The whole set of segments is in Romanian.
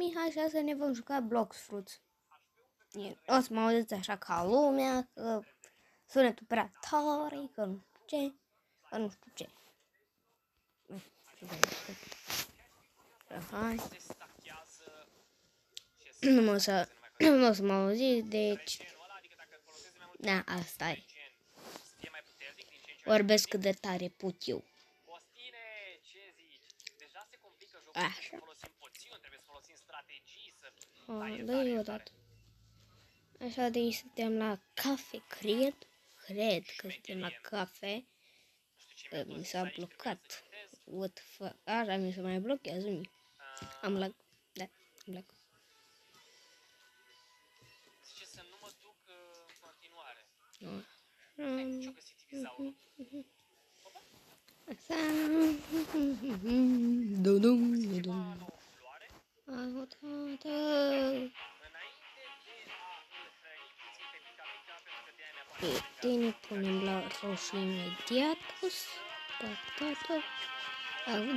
Mihai și asta ne vom juca Blox Fruits. O să mă auziți așa ca lumea, că sunetul prea tare, că nu știu ce, că nu știu ce. Hai. Nu o să mă auziți, deci... Da, asta e. Vorbesc cât de tare pot eu. Așa. Dă-i odată. Așa, de aici suntem la cafe, cred că suntem la cafe. Mi s-a blocat. What the fuck? Așa mi se mai blochează mie. Am lag. Da, am lag. Zice să nu mă duc în continuare. Așa. Dum. Tine punem la roșu imediat.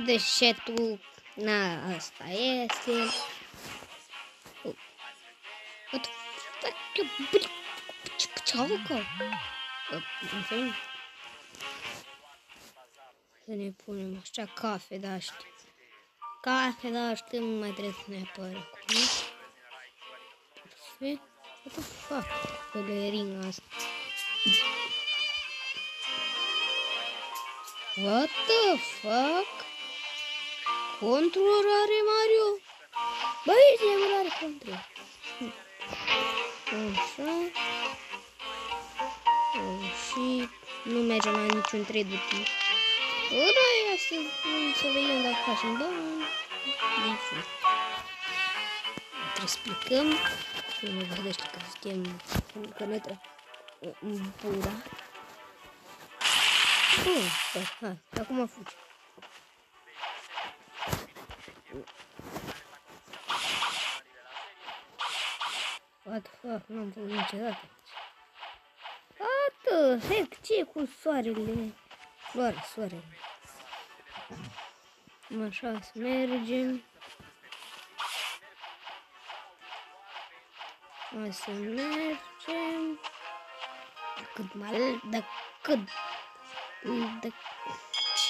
De ce tu? Na, asta este. Să ne punem așa cafe, da, știu. Cafe, da, știu, nu mai trebuie să ne apără acum. Perfect. What the fuck? Baleringa asta. What the fuck? Control are Mario? Băi, ce are control? Așa. Și nu mergem la niciun 3D. Ăla e asta, să vedem dacă facem bani. Trebuie să plecăm. Nu mă vedește că suntem în nătră. În pura. Hai, acum fugi. What the fuck, nu am făcut niciodată. Atât, heck, ce cu soarele? Soarele. Așa, să mergem. Hai să mergem.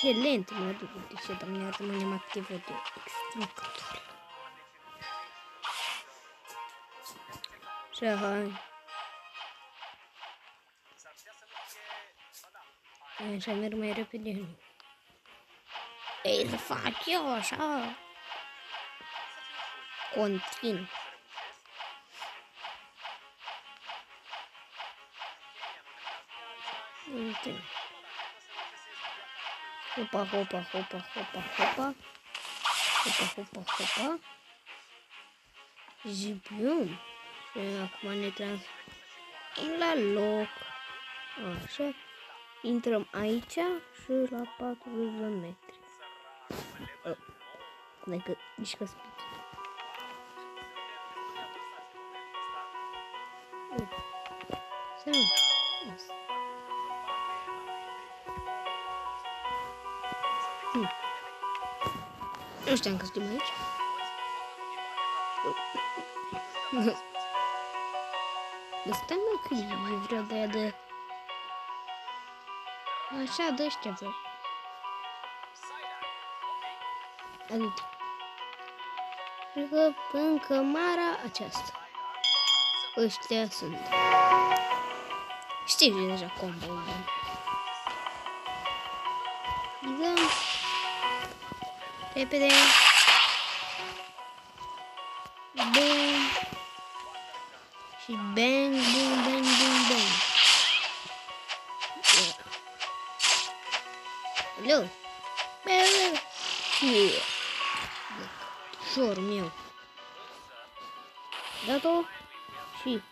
Ce lent mă duc, de ce, doamne, iată, mă activă de extractor. Așa, hai. Așa, merg mai repede. Ei, să fac eu așa. Continuu. Hopa. Și bun. Și acum ne transferăm la loc. Așa. Intrăm aici și la 40 de metri. Dacă nici că spici. Să nu. Nu știam că suntem aici. Stai mă că e vreo de aia de... Așa, dă ăștia vreo. Adică. Cred că în cămara aceasta. Ăștia sunt. Știi deja combo-ul. Dăm. Repede. Bang. Și bang, bang. Hello. Yeah. Șorul meu. Dat-o. Și.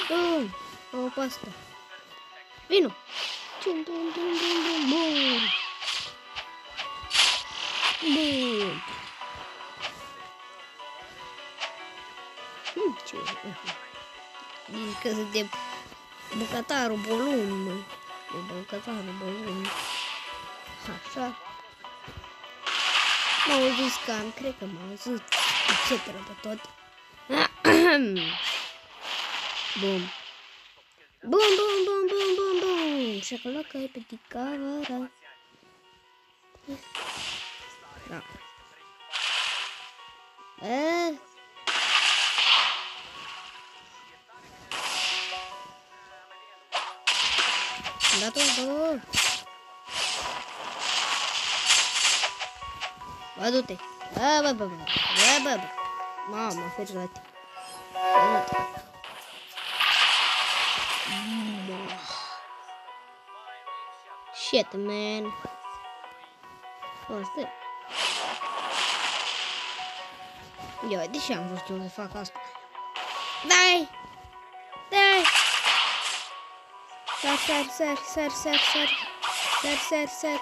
Dum. O pasta. Vino. Bun. Ce? Zici că suntem bucătarul bolun, măi. E bucătarul bolun. Așa. M-au auzit cam, cred că m-au auzit, etc. de tot. Bum. Bum, bum, bum, bum, bum, bum. Șocolacă e pe ticavara. Da. Da-o. Bă, du-te. Bă. Mamă, feri la tine. Shit, man. Asta. Ia, de ce am vrut eu să fac asta? Dai! Sar.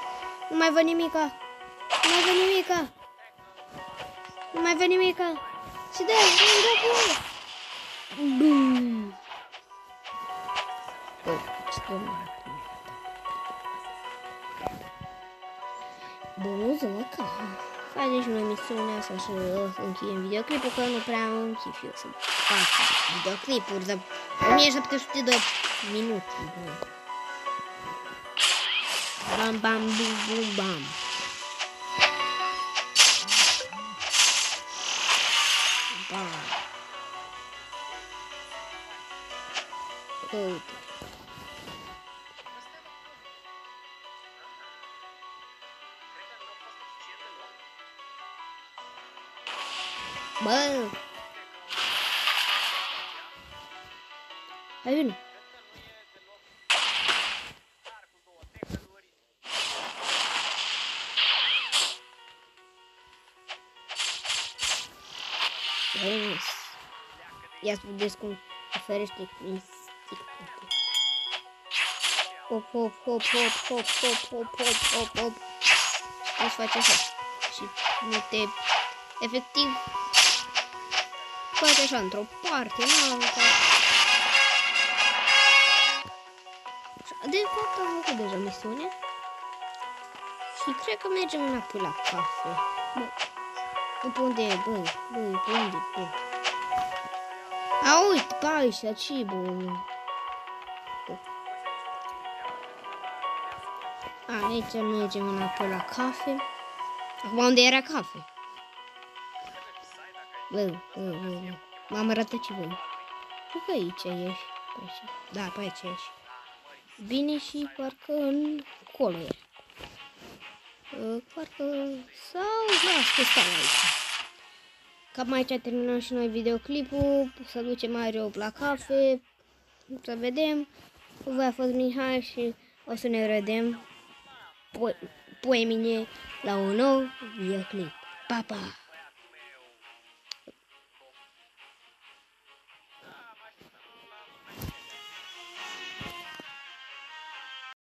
Nu mai văd nimica. Și dai, bum! Bunul că facem și noi misiunea asta și o să încheiem videoclipul, că nu prea am chif eu să fac videoclipuri de 1700 de minute. Bam, bum. Uite. Bă! Hai vino! Ia să vedeți cum ferește prin stick. Hop. Îți face așa. Și nu te... Efectiv... Face așa, într-o parte, în alta. De fapt am făcut deja misiunea. Și cred că mergem înapoi la cafe. Bă, unde e, bă? A, uite, pe aici, ce bun. Aici mergem înapoi la cafe. Acum unde era cafe? Bă. M-am arătat și voi. Cred că aici ești. Da, pe aici ești. Bine, și parcă încolo e. Parcă... Sau... Las că stau aici. Cam aici terminăm și noi videoclipul. Să ducem Mario la cafe. Să vedem. Voi a fost Mihai și o să ne vedem poimine la un nou videoclip. Pa!